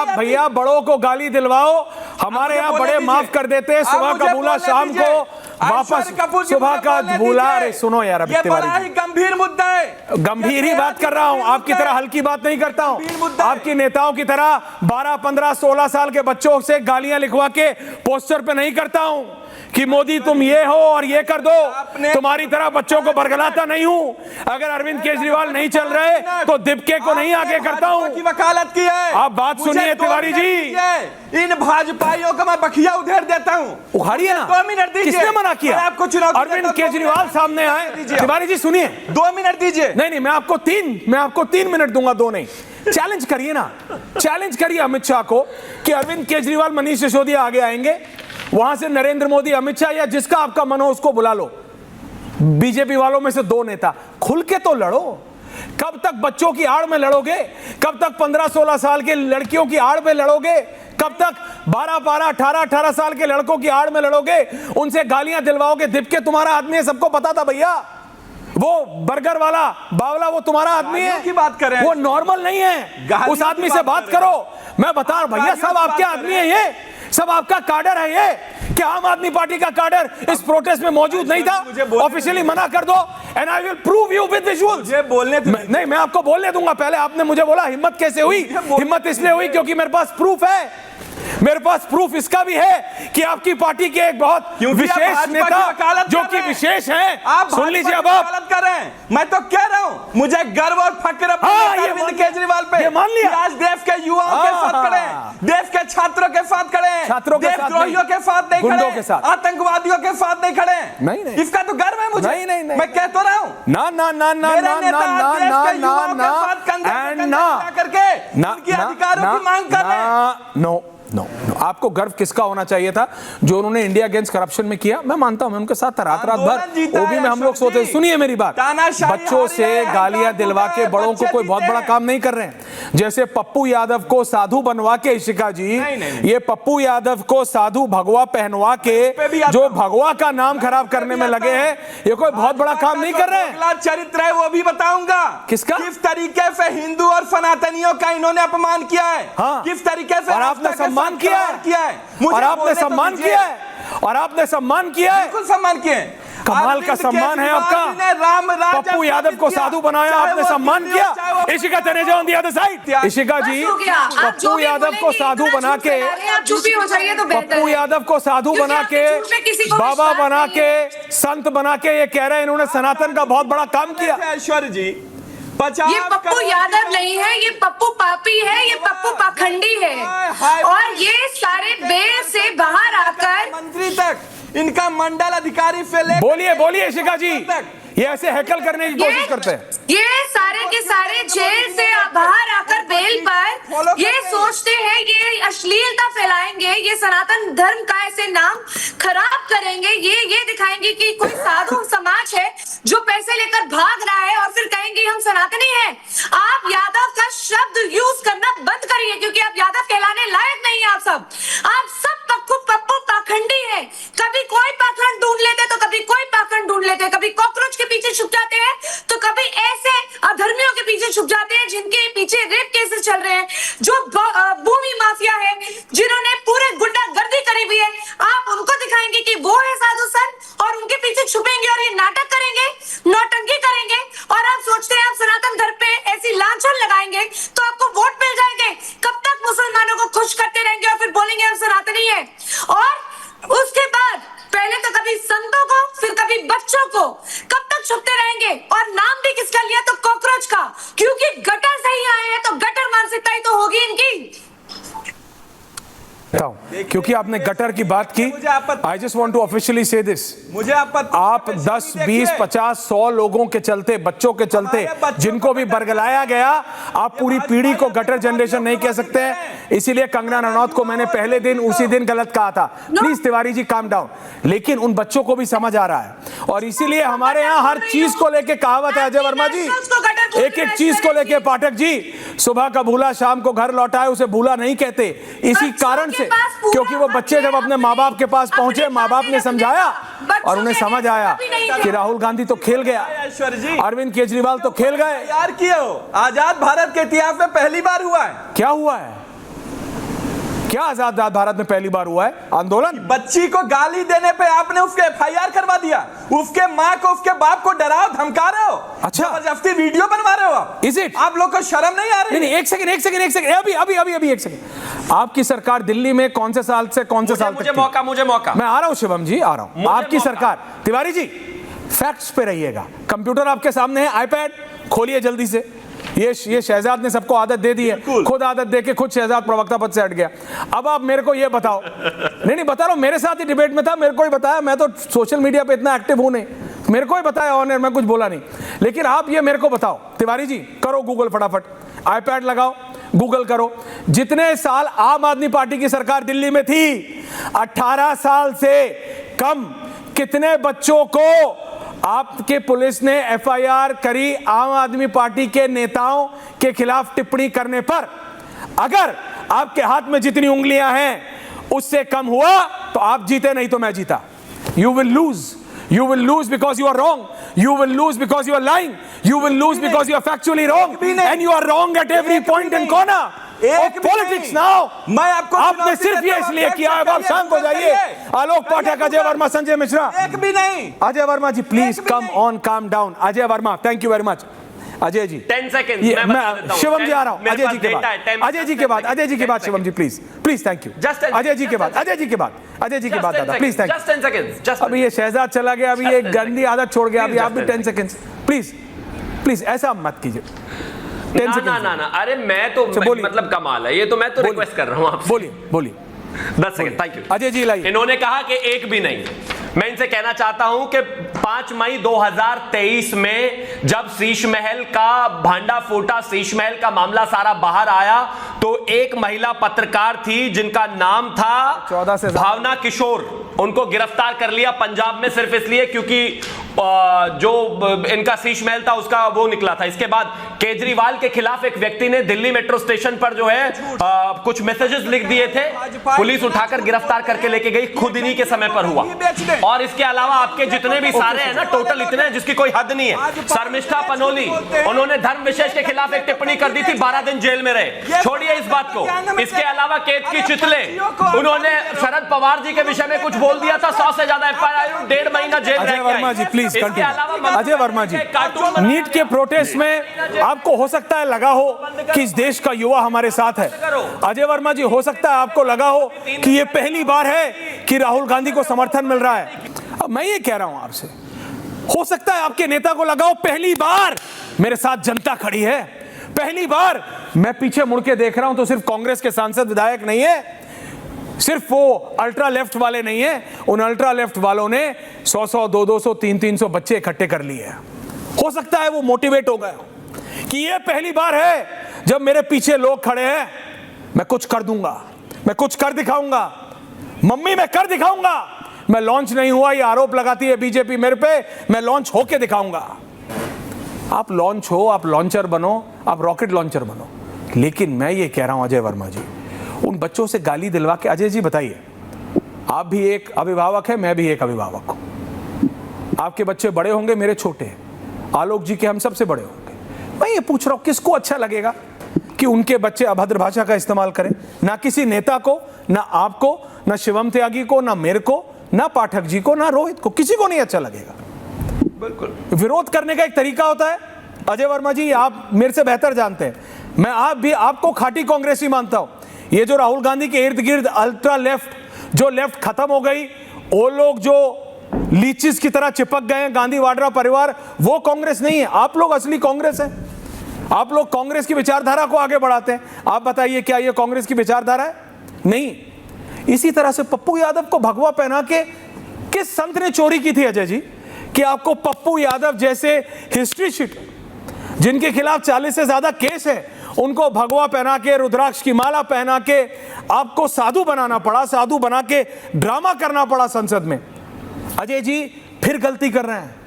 भैया बड़ों को गाली दिलवाओ, हमारे यहाँ बड़े माफ कर देते हैं, सुबह का भूला शाम को वापस, सुबह का भूला। अरे सुनो यार, ये बड़ा ही गंभीर मुद्दा है, गंभीर ही बात कर रहा हूँ, आपकी तरह हल्की बात नहीं करता हूँ। आपकी नेताओं की तरह 12, 15, 16 साल के बच्चों से गालियां लिखवा के पोस्टर पे नहीं करता हूँ कि मोदी तुम ये हो और ये कर दो। तुम्हारी तरह बच्चों को बरगलाता नहीं हूँ। अगर अरविंद केजरीवाल नहीं चल रहे तो दीपके को नहीं आगे करता हूँ। वकालत की है। आप बात सुनिए तिवारी जी, इन भाजपाइयों को मैं बखिया उधेड़ देता हूँ। उखाड़िए ना, 2 मिनट दीजिए। किसने मना किया? आपको चुनाव अरविंद केजरीवाल सामने आए। तिवारी जी सुनिए, 2 मिनट दीजिए। नहीं, मैं आपको 3 मिनट दूंगा, 2 नहीं। चैलेंज करिए ना, चैलेंज करिए अमित शाह को कि अरविंद केजरीवाल, मनीष सिसोदिया आगे आएंगे, वहां से नरेंद्र मोदी, अमित शाह या जिसका आपका मन हो उसको बुला लो। बीजेपी वालों में से 2 नेता खुल के तो लड़ो। कब तक बच्चों की आड़ में लड़ोगे? कब तक 15-16 साल के लड़कियों की आड़ में लड़ोगे? कब तक 12-12, 18-18 साल के लड़कों की आड़ में लड़ोगे? उनसे गालियां दिलवाओगे? दीपके तुम्हारा आदमी है, सबको पता था भैया। वो बर्गर वाला बावला वो तुम्हारा आदमी है की बात कर रहे हैं। वो नॉर्मल नहीं है, उस आदमी से बात करो। मैं बता रहा भैया, सब आपके आदमी है, ये सब आपका काडर है। ये क्या आम आदमी पार्टी का काडर इस प्रोटेस्ट में मौजूद नहीं था? ऑफिशियली मना कर दो and I will prove you with visuals. नहीं, मैं आपको बोलने दूंगा। पहले आपने मुझे बोला हिम्मत कैसे हुई? हिम्मत इसलिए हुई क्योंकि मेरे पास प्रूफ है। मेरे पास प्रूफ इसका भी है कि आपकी पार्टी के एक बहुत विशेष नेता जो कि विशेष हैं, आप सुन लीजिए। अब आप वकालत कर रहे हैं, मैं तो कह रहा हूं, मुझे गर्व और फक्र अरविंद केजरीवाल पे। मान लिया, आज देश के युवाओं के साथ खड़े हैं, देश के छात्रों के साथ खड़े हैं, छात्रों के साथ, देशद्रोहियों के साथ नहीं गुंडों खड़े, के साथ, आतंकवादियों के साथ नहीं खड़े। नहीं, इसका तो गर्व है मुझे। नहीं, मैं कह तो रहा हूं। ना ना ना ना ना ना करके उनके अधिकारों की मांग कर रहे हैं। नो, आपको गर्व किसका होना चाहिए था? जो उन्होंने इंडिया अगेंस्ट करप्शन में किया। मैं मानता हूं, मैं उनके साथ रात भर ओबी में हम लोग सोते। सुनिए मेरी बात, बच्चों से गालियां दिलवा के बड़ों को कोई बहुत बड़ा काम नहीं कर रहे हैं। जैसे पप्पू यादव को साधु बनवा के, इशिका जी, ये पप्पू यादव को साधु भगवा पहनवा के जो भगवा का नाम खराब करने में लगे हैं, ये कोई बहुत बड़ा काम नहीं कर रहे हैं। चरित्र है वो भी बताऊंगा। किसका? किस तरीके से हिंदू और सनातनियों का इन्होंने अपमान किया है। हाँ, किस तरीके से आपने सम्मान किया है, और आपने सम्मान किया है, और आपने सम्मान किया है। बिल्कुल सम्मान किए। कमाल का सम्मान है आपका। पप्पू यादव को साधु बनाया, आपने सम्मान किया। Ishika Taneja on the other side. Ishika ji, Pappu Yadav को साधु बना के, पप्पू यादव को साधु बना के, बाबा बना के, संत बना के, ये कह रहे हैं इन्होंने सनातन का बहुत बड़ा काम किया। ऐश्वर्य जी, ये पप्पू यादव नहीं है, ये पप्पू पापी है, ये पप्पू पाखंडी है। और ये सारे बेल से बाहर आकर मंत्री तक, इनका मंडल अधिकारी से लेकर, बोलिए इशिका जी, ये ऐसे हैकल करने की कोशिश करते हैं। ये सारे के सारे जेल से बाहर आकर बेल पर ये सोचते हैं ये अश्लीलता फैलाएंगे, ये सनातन धर्म का ऐसे नाम खराब करेंगे, ये दिखाएंगे कि कोई साधु समाज है जो पैसे लेकर भाग रहा है, और फिर कहेंगे हम सनातनी हैं। आप यादव का शब्द यूज करना बंद करिए, क्योंकि आप यादव कहलाने लायक नहीं है। आप सब पप्पू पाखंडी है। कभी कोई पाखंड ढूंढ लेते तो कभी कोई पाखंड ढूंढ लेते, कभी कॉकरोच के पीछे छुप जाते हैं तो कभी ऐसे अधर्मियों के पीछे छुप जाते हैं जिनके पीछे रेप केसेस चल रहे हैं, जो भूमि माफिया है, जिन्होंने पूरे गुंडागर्दी करी हुई है। आप उनको दिखाएंगे कि वो है साधु संत, और उनके पीछे छुपेंगे और ये नाटक करेंगे, नौटंकी करेंगे, और आप सोचते हैं आप सनातन धर्म पे ऐसी लांछन लगाएंगे तो आपको वोट मिल जाएंगे। कब तक मुसलमानों को खुश करते रहेंगे और फिर बोलेंगे हम सनातनी है? और उसके बाद पहले तो कभी संतों को, फिर कभी बच्चों को, कब तक छुपते रहेंगे? और नाम भी किसका लिया? तो कॉकरोच का, क्योंकि गटर से ही आए हैं तो गटर मानसिकता ही तो होगी इनकी। क्योंकि आपने गटर की बात की, I just want to officially say this, मुझे आप 10, 20, 50, 100 लोगों के चलते, बच्चों के चलते, जिनको भी बरगलाया गया, आप पूरी पीढ़ी को गटर जनरेशन नहीं कह सकते हैं। इसीलिए कंगना रनौत को मैंने पहले दिन उसी दिन गलत कहा था। Please Tiwari ji calm down. लेकिन उन बच्चों को भी समझ आ रहा है, और इसीलिए हमारे यहाँ हर चीज को लेके कहावत है। अजय वर्मा जी, एक एक चीज को लेके, पाठक जी, सुबह का भूला शाम को घर लौटाए, उसे भूला नहीं कहते। इसी कारण से, क्योंकि वो बच्चे जब अपने माँ बाप के पास पहुंचे, माँ बाप ने समझाया और उन्हें समझ आया कि राहुल गांधी तो खेल गया, अरविंद केजरीवाल तो खेल गए। यार किए हो, आजाद भारत के इतिहास में पहली बार हुआ है। क्या हुआ है? क्या आजाद भारत में पहली बार हुआ है आंदोलन? बच्ची को गाली देने पे आपने उसके FIR करवा दिया, उसके माँ को उसके बाप को डराओ धमका रहे हो, अच्छा जबरदस्ती वीडियो बनवा रहे हो आप। Is it? आप लोग को शर्म नहीं आ रही? नहीं, एक सेकंड अभी एक सेकंड। आपकी सरकार दिल्ली में कौन से साल से कौन से साल तक थी? मुझे मौका मैं आ रहा हूं शिवम जी, आ रहा हूं। आपकी सरकार, तिवारी जी फैक्ट्स पे रहिएगा। कंप्यूटर आपके सामने है, आईपैड खोलिए जल्दी से। ये शहजाद ने सबको आदत दे दी है, खुद आदत दे के खुद शहजाद प्रवक्ता पद से हट गया। अब आप मेरे को ये बताओ, नहीं बता रहा हूं, मेरे साथ ही डिबेट में था, मेरे को ही बताया, मैं तो सोशल मीडिया पे इतना एक्टिव हूं नहीं, मेरे को ही बताया ऑनर, मैं कुछ बोला नहीं। लेकिन आप ये मेरे को बताओ, तिवारी जी करो गूगल फटाफट, आईपैड लगाओ, गूगल करो, जितने साल आम आदमी पार्टी की सरकार दिल्ली में थी, 18 साल से कम कितने बच्चों को आपके पुलिस ने FIR करी आम आदमी पार्टी के नेताओं के खिलाफ टिप्पणी करने पर? अगर आपके हाथ में जितनी उंगलियां हैं उससे कम हुआ तो आप जीते, नहीं तो मैं जीता। You will lose because you are wrong. You will lose because you are lying. You will lose because you are factually wrong. And you are wrong at every point and corner of politics now. मैं आपको आपने सिर्फ ये इसलिए किया है, आप शांत हो जाइए। आलोक पाठक, अजय वर्मा, संजय मिश्रा, एक भी नहीं। Ajay Verma ji please come on, calm down. Ajay Verma, thank you very much. Ajay ji 10 second, मैं शिवम जी आ रहा हूं, अजय जी के बाद, अजय जी के बाद शिवम जी please thank you. Ajay ji के बाद दादा प्लीज थैंक यू। अभी ये शहजाद चला गया, अभी ये गंदी आदत छोड़ गया, अभी आप भी 10 सेकंड प्लीज ऐसा मत कीजिए। ना, अरे मैं तो मतलब कमाल है ये, तो मैं तो रिक्वेस्ट कर रहा हूं आपसे। बोलिए 10 second, thank you. Ajay ji लाइए। इन्होंने कहा कि एक भी नहीं। मैं इनसे कहना चाहता हूं कि 5 मई 2023 में जब शीश महल का भांडा फूटा, शीश महल का मामला सारा बाहर आया, तो एक महिला पत्रकार थी जिनका नाम था 14 से भावना किशोर। उनको गिरफ्तार कर लिया पंजाब में सिर्फ इसलिए क्योंकि जो इनका शीश महल था उसका वो निकला था। इसके बाद केजरीवाल के खिलाफ एक व्यक्ति ने दिल्ली मेट्रो स्टेशन पर जो है कुछ मैसेजेस लिख दिए थे, पुलिस उठाकर गिरफ्तार करके लेके गई, खुद इन्हीं के समय पर हुआ। और इसके अलावा आपके जितने भी सारे हैं ना, टोटल इतने हैं जिसकी कोई हद नहीं है। शर्मिष्ठा पनोली, उन्होंने धर्म विशेष के खिलाफ एक टिप्पणी कर दी थी, 12 दिन जेल में रहे, छोड़िए इस बात को। इसके अलावा केतकी चितले, उन्होंने शरद पवार जी के विषय में कुछ बोल दिया था, 100 से ज्यादा FIR, 1.5 महीना जेल रह के आई। अजय वर्मा जी, नीट के प्रोटेस्ट में आपको हो सकता है लगा हो कि इस देश का युवा हमारे साथ है। अजय वर्मा जी, हो सकता है आपको लगा हो कि ये पहली बार है कि राहुल गांधी को समर्थन मिल रहा है। अब मैं ये कह रहा हूं आपसे, हो सकता है आपके नेता को लगा हो पहली बार मेरे साथ जनता खड़ी है, पहली बार मैं पीछे मुड़ के देख रहा हूं तो सिर्फ कांग्रेस के सांसद विधायक नहीं है, सिर्फ वो अल्ट्रा लेफ्ट वाले नहीं है, उन अल्ट्रा लेफ्ट वालों ने 100-100, 200-200, 300-300 बच्चे इकट्ठे कर लिए हैं। हो सकता है वो मोटिवेट हो गए कि ये पहली बार है जब मेरे पीछे लोग खड़े हैं, मैं कुछ कर दूंगा, मैं कुछ कर दिखाऊंगा, मम्मी मैं कर दिखाऊंगा। मैं लॉन्च नहीं हुआ, ये आरोप लगाती है बीजेपी मेरे पे, मैं लॉन्च होके दिखाऊंगा। आप लॉन्च हो, आप लॉन्चर बनो, आप रॉकेट लॉन्चर बनो, लेकिन मैं ये कह रहा हूं अजय वर्मा जी, उन बच्चों से गाली दिलवा के, अजय जी बताइए, आप भी एक अभिभावक है, मैं भी एक अभिभावक हूं, आपके बच्चे बड़े होंगे, मेरे छोटे हैं, आलोक जी के हम सबसे बड़े होंगे। मैं ये पूछ रहा हूं किसको अच्छा लगेगा कि उनके बच्चे अभद्र भाषा का इस्तेमाल करें? ना किसी नेता को, ना आपको, ना शिवम त्यागी को, ना मेरे को, ना पाठक जी को, ना रोहित को, किसी को नहीं अच्छा लगेगा। बिल्कुल विरोध करने का एक तरीका होता है। अजय वर्मा जी, आप मेरे से बेहतर जानते हैं, मैं आप भी आपको खाटी कांग्रेसी मानता हूं। ये जो राहुल गांधी के इर्द गिर्द अल्ट्रा लेफ्ट, जो लेफ्ट खत्म हो गई, वो लोग जो लीचिस की तरह चिपक गए हैं, गांधी वाड्रा परिवार, वो कांग्रेस नहीं है। आप लोग असली कांग्रेस है, आप लोग कांग्रेस की विचारधारा को आगे बढ़ाते हैं। आप बताइए क्या ये कांग्रेस की विचारधारा है? नहीं। इसी तरह से पप्पू यादव को भगवा पहना के किस संत ने चोरी की थी अजय जी, कि आपको पप्पू यादव जैसे हिस्ट्री शीट जिनके खिलाफ 40 से ज्यादा केस है, उनको भगवा पहना के, रुद्राक्ष की माला पहना के आपको साधु बनाना पड़ा, साधु बना के ड्रामा करना पड़ा संसद में। अजय जी फिर गलती कर रहे हैं।